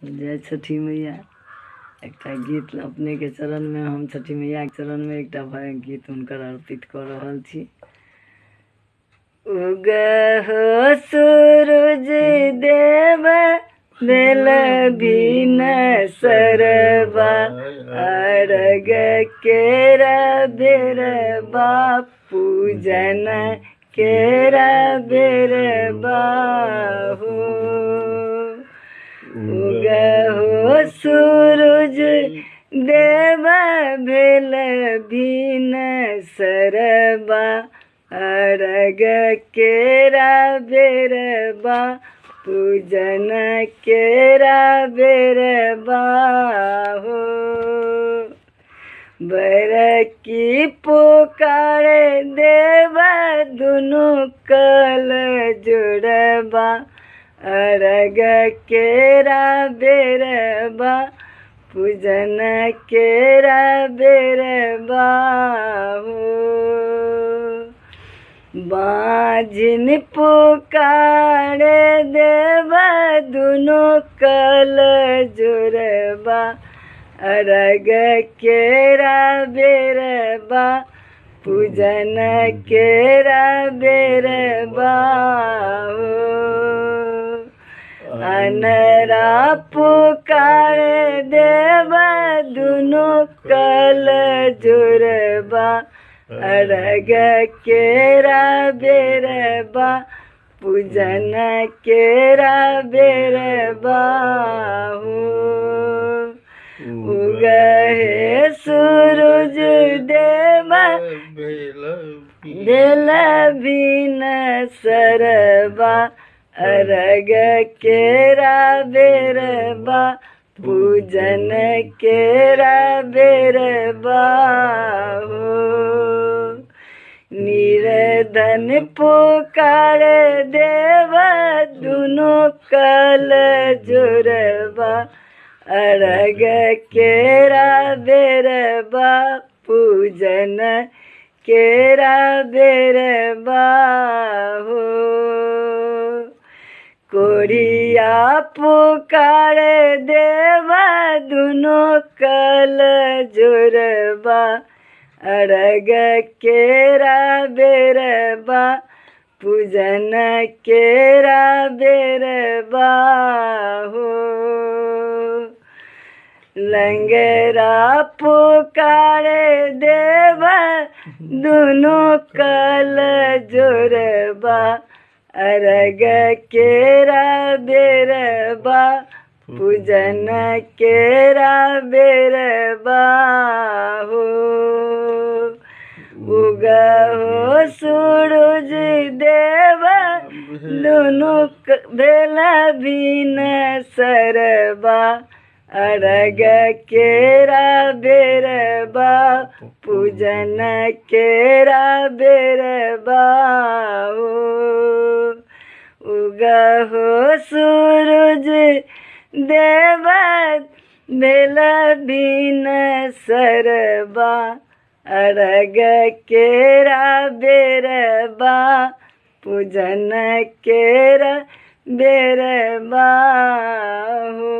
जय छठी मैया। एक गीत अपने के चरण में, हम छठी मैया के चरण में एक गीत उनकर अर्पित कर रहल छी। उगहो सूरज देव बेल बिन सरबा, अर्घ केरा बेर पूजन केरा बेर बाहू। उगहो सूरज देव बेल बिन सरबा, अर्घ केरा बेर पूजन केरा बेर बाहो। बर की पुकार देव दुनु कल जुड़बा, अर्घ केरा बेर पूजन केरा बेर बाहो। बाजिन पुकारे देव दुनु कल जुड़बा, अर्घ केरा बेर पूजन केरा बेर बाहो। अनरा पुकारे देव दुनु कल जुड़बा, अर्घ केरा बेर पूजन केरा बेर बाहू। उगहे सूरज देव बेल बिन सरबा, अर्घ केरा बेर पूजन केरा बेर बाहू। निर्धन पुकार देव दुनु कल जुड़बा, अर्घ केरा बेर पूजन केरा बेर बाहो। कोढ़िया पुकार देव दुनु कल जुड़बा, अर्घ केरा बेर पूजन केरा बेर बाहो। लंगरा पुकार देव दुनु कल जुड़बा, अर्घ केरा बेर पूजन केरा बेर बाहो। उगहो सूरज देव दुनु बेल बिन सरबा, अर्घ केरा बेर पूजन केरा बेर बाहो। उगहो सूरज देव बेल बिन सरबा, अर्घ केरा बेर पूजन केरा बेर बाहो।